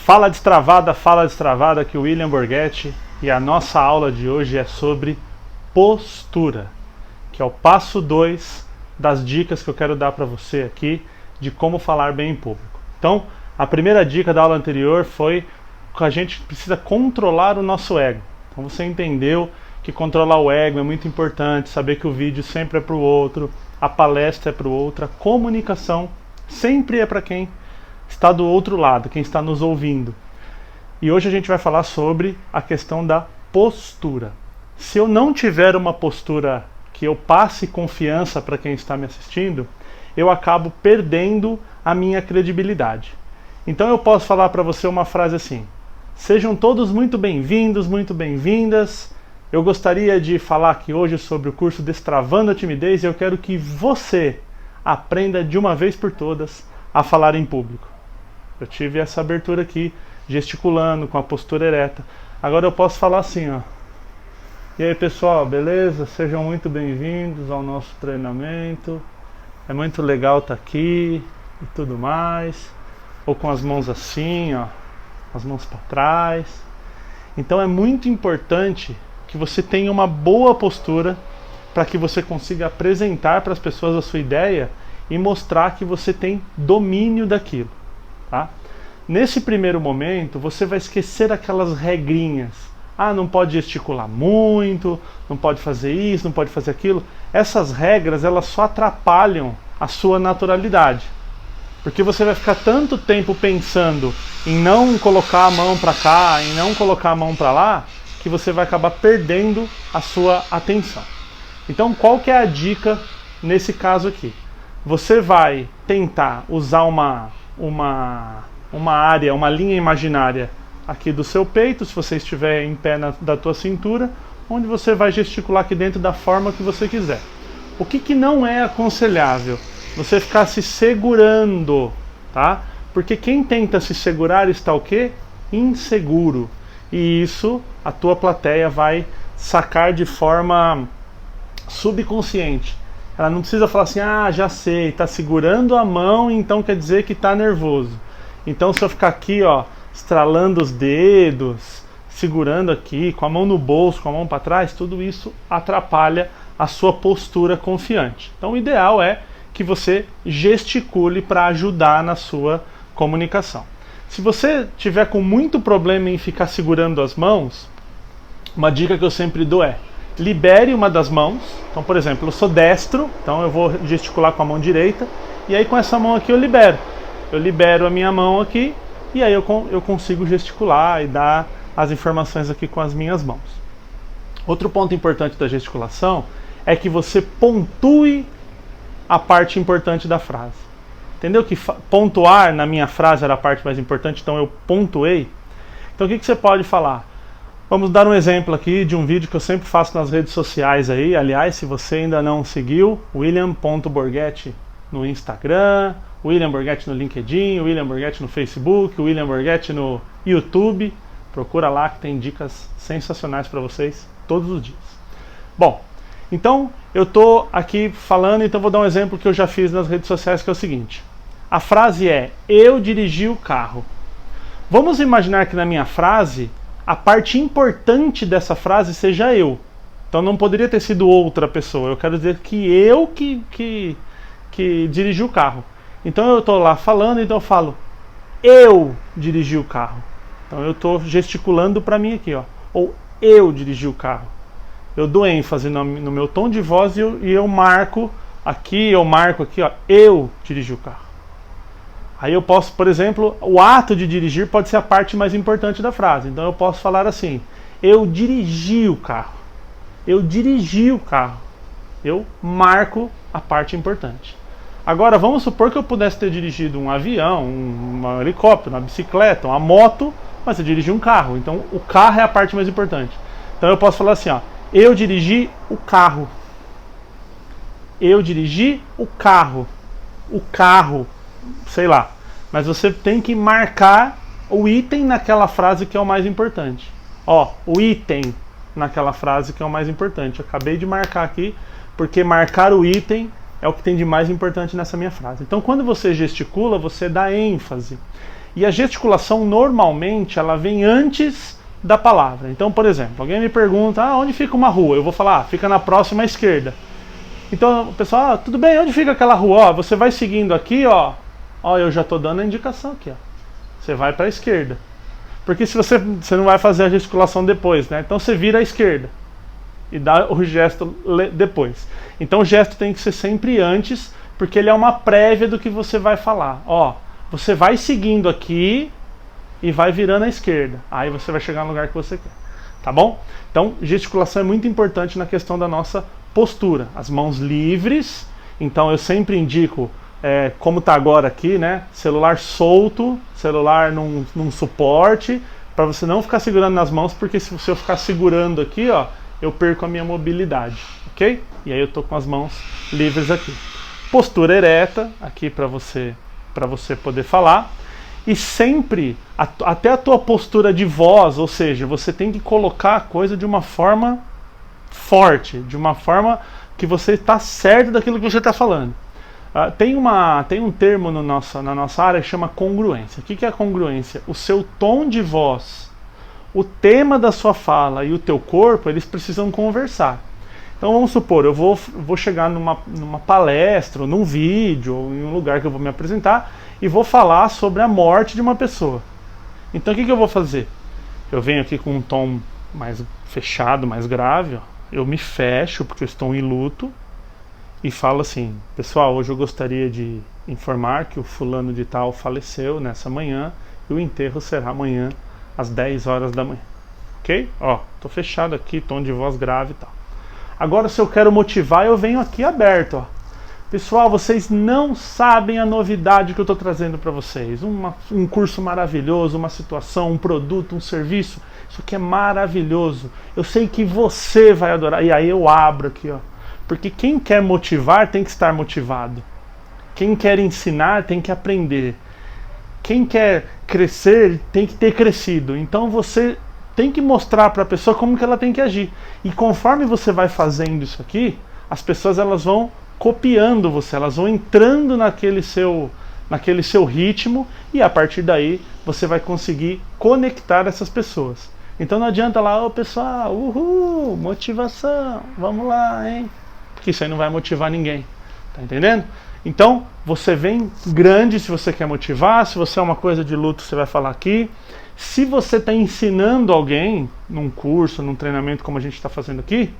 Fala destravada, aqui o William Borghetti, e a nossa aula de hoje é sobre postura, que é o passo 2 das dicas que eu quero dar para você aqui de como falar bem em público. Então, a primeira dica da aula anterior foi que a gente precisa controlar o nosso ego. Então você entendeu que controlar o ego é muito importante, saber que o vídeo sempre é para o outro, a palestra é para o outro, a comunicação sempre é para quem está do outro lado, quem está nos ouvindo. E hoje a gente vai falar sobre a questão da postura. Se eu não tiver uma postura que eu passe confiança para quem está me assistindo, eu acabo perdendo a minha credibilidade. Então eu posso falar para você uma frase assim: sejam todos muito bem-vindos, muito bem-vindas. Eu gostaria de falar aqui hoje sobre o curso Destravando a Timidez e eu quero que você aprenda de uma vez por todas a falar em público. Eu tive essa abertura aqui, gesticulando, com a postura ereta. Agora eu posso falar assim, ó. E aí pessoal, beleza? Sejam muito bem-vindos ao nosso treinamento. É muito legal estar aqui e tudo mais. Ou com as mãos assim, ó. As mãos para trás. Então é muito importante que você tenha uma boa postura para que você consiga apresentar para as pessoas a sua ideia e mostrar que você tem domínio daquilo. Tá? Nesse primeiro momento, você vai esquecer aquelas regrinhas. Ah, não pode gesticular muito, não pode fazer isso, não pode fazer aquilo. Essas regras, elas só atrapalham a sua naturalidade. Porque você vai ficar tanto tempo pensando em não colocar a mão para cá, em não colocar a mão para lá, que você vai acabar perdendo a sua atenção. Então, qual que é a dica nesse caso aqui? Você vai tentar usar uma área, uma linha imaginária aqui do seu peito, se você estiver em pé da tua cintura, onde você vai gesticular aqui dentro da forma que você quiser. O que não é aconselhável? Você ficar se segurando, tá? Porque quem tenta se segurar está o quê? Inseguro. E isso a tua plateia vai sacar de forma subconsciente. Ela não precisa falar assim, ah, já sei, está segurando a mão, então quer dizer que está nervoso. Então se eu ficar aqui, ó, estralando os dedos, segurando aqui, com a mão no bolso, com a mão para trás, tudo isso atrapalha a sua postura confiante. Então o ideal é que você gesticule para ajudar na sua comunicação. Se você tiver com muito problema em ficar segurando as mãos, uma dica que eu sempre dou é: libere uma das mãos. Então, por exemplo, eu sou destro, então eu vou gesticular com a mão direita, e aí com essa mão aqui eu libero. Eu libero a minha mão aqui, e aí eu consigo gesticular e dar as informações aqui com as minhas mãos. Outro ponto importante da gesticulação é que você pontue a parte importante da frase. Entendeu que pontuar na minha frase era a parte mais importante, então eu pontuei? Então o que você pode falar? Vamos dar um exemplo aqui de um vídeo que eu sempre faço nas redes sociais aí. Aliás, se você ainda não seguiu, William.Borghetti no Instagram, William Borghetti no LinkedIn, William Borghetti no Facebook, William Borghetti no YouTube. Procura lá que tem dicas sensacionais para vocês todos os dias. Bom, então eu estou aqui falando, então vou dar um exemplo que eu já fiz nas redes sociais, que é o seguinte. A frase é: eu dirigi o carro. Vamos imaginar que na minha frase a parte importante dessa frase seja eu. Então não poderia ter sido outra pessoa. Eu quero dizer que eu que dirigi o carro. Então eu estou lá falando, então eu falo: eu dirigi o carro. Então eu estou gesticulando para mim aqui, ó. Ou eu dirigi o carro. Eu dou ênfase no meu tom de voz e eu marco aqui, ó, eu dirigi o carro. Aí eu posso, por exemplo, o ato de dirigir pode ser a parte mais importante da frase. Então eu posso falar assim: eu dirigi o carro. Eu dirigi o carro. Eu marco a parte importante. Agora, vamos supor que eu pudesse ter dirigido um avião, um helicóptero, uma bicicleta, uma moto, mas eu dirigi um carro. Então o carro é a parte mais importante. Então eu posso falar assim, ó: eu dirigi o carro. Eu dirigi o carro. O carro, sei lá. Mas você tem que marcar o item naquela frase que é o mais importante. Ó, o item naquela frase que é o mais importante. Eu acabei de marcar aqui, porque marcar o item é o que tem de mais importante nessa minha frase. Então, quando você gesticula, você dá ênfase. E a gesticulação, normalmente, ela vem antes da palavra. Então, por exemplo, alguém me pergunta, onde fica uma rua? Eu vou falar, fica na próxima esquerda. Então, o pessoal, tudo bem, onde fica aquela rua? Você vai seguindo aqui, eu já estou dando a indicação aqui, Você vai para a esquerda. Porque se você não vai fazer a gesticulação depois, né? Então você vira à esquerda e dá o gesto depois. Então o gesto tem que ser sempre antes, porque ele é uma prévia do que você vai falar. Você vai seguindo aqui e vai virando à esquerda. Aí você vai chegar no lugar que você quer. Tá bom? Então, gesticulação é muito importante na questão da nossa postura. As mãos livres. Então eu sempre indico, como está agora aqui, né? Celular solto, celular num suporte, para você não ficar segurando nas mãos, porque se eu ficar segurando aqui, eu perco a minha mobilidade, ok? E aí eu tô com as mãos livres aqui. Postura ereta, aqui para você poder falar. E sempre, até a tua postura de voz, ou seja, você tem que colocar a coisa de uma forma forte, de uma forma que você está certo daquilo que você está falando. Tem um termo na nossa área que chama congruência. O que é a congruência? O seu tom de voz, o tema da sua fala e o teu corpo, eles precisam conversar. Então vamos supor, eu vou chegar numa palestra, ou num vídeo, ou em um lugar que eu vou me apresentar, e vou falar sobre a morte de uma pessoa. Então o que eu vou fazer? Eu venho aqui com um tom mais fechado, mais grave, eu me fecho porque eu estou em luto, e falo assim, pessoal, hoje eu gostaria de informar que o fulano de tal faleceu nessa manhã, e o enterro será amanhã às 10 horas da manhã. Ok? Tô fechado aqui, tom de voz grave e tal. Agora, se eu quero motivar, eu venho aqui aberto, Pessoal, vocês não sabem a novidade que eu estou trazendo para vocês. Um curso maravilhoso, uma situação, um produto, um serviço. Isso aqui é maravilhoso. Eu sei que você vai adorar. E aí eu abro aqui, Porque quem quer motivar tem que estar motivado. Quem quer ensinar tem que aprender. Quem quer crescer tem que ter crescido. Então você tem que mostrar para a pessoa como que ela tem que agir. E conforme você vai fazendo isso aqui, as pessoas elas vão copiando você, elas vão entrando naquele seu ritmo, e a partir daí você vai conseguir conectar essas pessoas. Então não adianta lá, pessoal, uhul, motivação, vamos lá, hein? Porque isso aí não vai motivar ninguém, tá entendendo? Então você vem grande se você quer motivar. Se você é uma coisa de luto, você vai falar aqui. Se você está ensinando alguém num curso, num treinamento como a gente está fazendo aqui,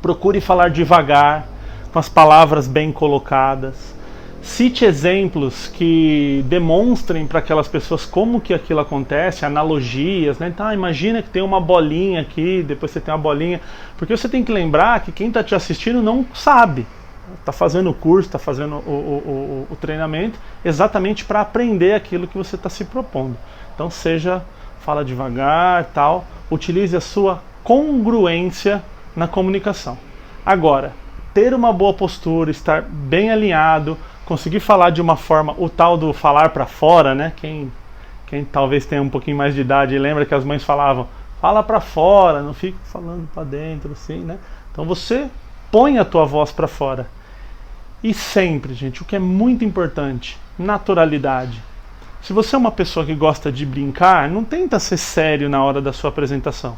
procure falar devagar, com as palavras bem colocadas. Cite exemplos que demonstrem para aquelas pessoas como que aquilo acontece, analogias, né? Então, imagina que tem uma bolinha aqui, depois você tem uma bolinha. Porque você tem que lembrar que quem está te assistindo não sabe. Está fazendo o curso, está fazendo o treinamento exatamente para aprender aquilo que você está se propondo. Então fala devagar, tal. Utilize a sua congruência na comunicação. Agora, ter uma boa postura, estar bem alinhado, conseguir falar de uma forma, o tal do falar para fora, né? Quem talvez tenha um pouquinho mais de idade lembra que as mães falavam, fala para fora, não fica falando para dentro, assim, né? Então você põe a tua voz para fora. E sempre, gente, o que é muito importante, naturalidade. Se você é uma pessoa que gosta de brincar, não tenta ser sério na hora da sua apresentação,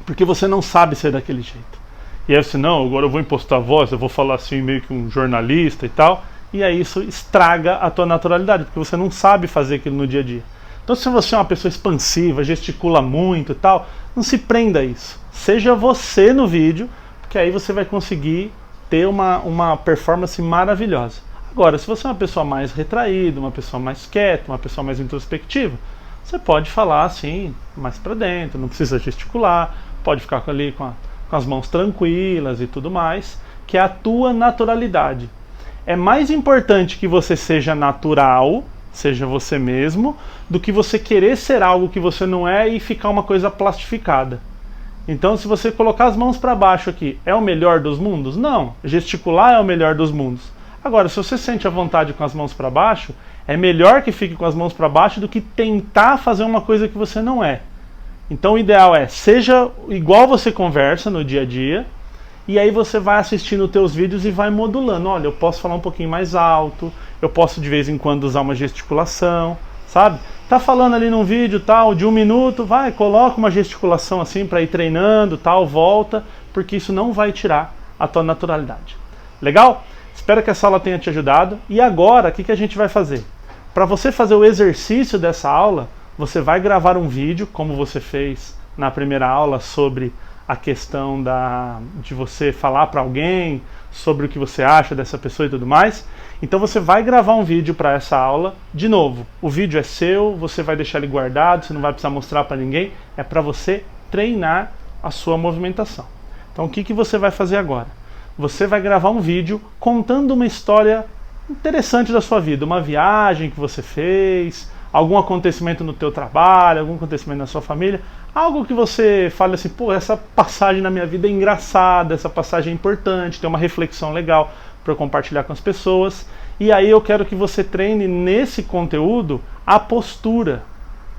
porque você não sabe ser daquele jeito. E aí você, não, agora eu vou impostar a voz, eu vou falar assim meio que um jornalista e tal, e aí isso estraga a tua naturalidade, porque você não sabe fazer aquilo no dia a dia. Então se você é uma pessoa expansiva, gesticula muito e tal, não se prenda a isso. Seja você no vídeo, porque aí você vai conseguir ter uma performance maravilhosa. Agora, se você é uma pessoa mais retraída, uma pessoa mais quieta, uma pessoa mais introspectiva, você pode falar assim, mais para dentro, não precisa gesticular, pode ficar ali com as mãos tranquilas e tudo mais, que é a tua naturalidade. É mais importante que você seja natural, seja você mesmo, do que você querer ser algo que você não é e ficar uma coisa plastificada. Então, se você colocar as mãos para baixo aqui, é o melhor dos mundos? Não. Gesticular é o melhor dos mundos. Agora, se você sente a vontade com as mãos para baixo, é melhor que fique com as mãos para baixo do que tentar fazer uma coisa que você não é. Então o ideal é, seja igual você conversa no dia a dia, e aí você vai assistindo os teus vídeos e vai modulando. Olha, eu posso falar um pouquinho mais alto, eu posso de vez em quando usar uma gesticulação, sabe? Tá falando ali num vídeo tal, de 1 minuto, vai, coloca uma gesticulação assim para ir treinando, tal, volta, porque isso não vai tirar a tua naturalidade. Legal? Espero que essa aula tenha te ajudado. E agora, o que a gente vai fazer? Para você fazer o exercício dessa aula, você vai gravar um vídeo, como você fez na primeira aula, sobre a questão de você falar para alguém, sobre o que você acha dessa pessoa e tudo mais. Então você vai gravar um vídeo para essa aula. De novo, o vídeo é seu, você vai deixar ele guardado, você não vai precisar mostrar para ninguém. É para você treinar a sua movimentação. Então o que você vai fazer agora? Você vai gravar um vídeo contando uma história interessante da sua vida, uma viagem que você fez, algum acontecimento no teu trabalho, algum acontecimento na sua família, algo que você fale assim, pô, essa passagem na minha vida é engraçada, essa passagem é importante, tem uma reflexão legal para eu compartilhar com as pessoas. E aí eu quero que você treine nesse conteúdo a postura,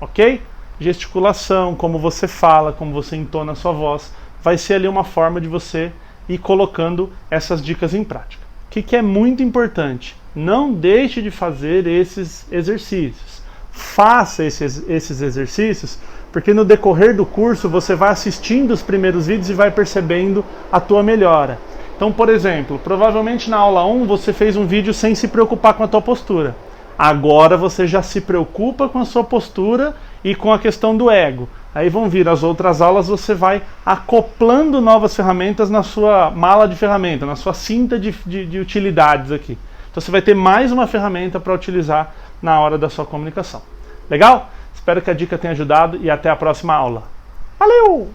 ok? Gesticulação, como você fala, como você entona a sua voz, vai ser ali uma forma de você ir colocando essas dicas em prática. O que é muito importante? Não deixe de fazer esses exercícios. Faça esses exercícios, porque no decorrer do curso você vai assistindo os primeiros vídeos e vai percebendo a tua melhora. Então, por exemplo, provavelmente na aula 1 você fez um vídeo sem se preocupar com a tua postura. Agora você já se preocupa com a sua postura e com a questão do ego. Aí vão vir as outras aulas, você vai acoplando novas ferramentas na sua mala de ferramentas, na sua cinta de utilidades aqui. Então você vai ter mais uma ferramenta para utilizar na hora da sua comunicação. Legal? Espero que a dica tenha ajudado e até a próxima aula. Valeu!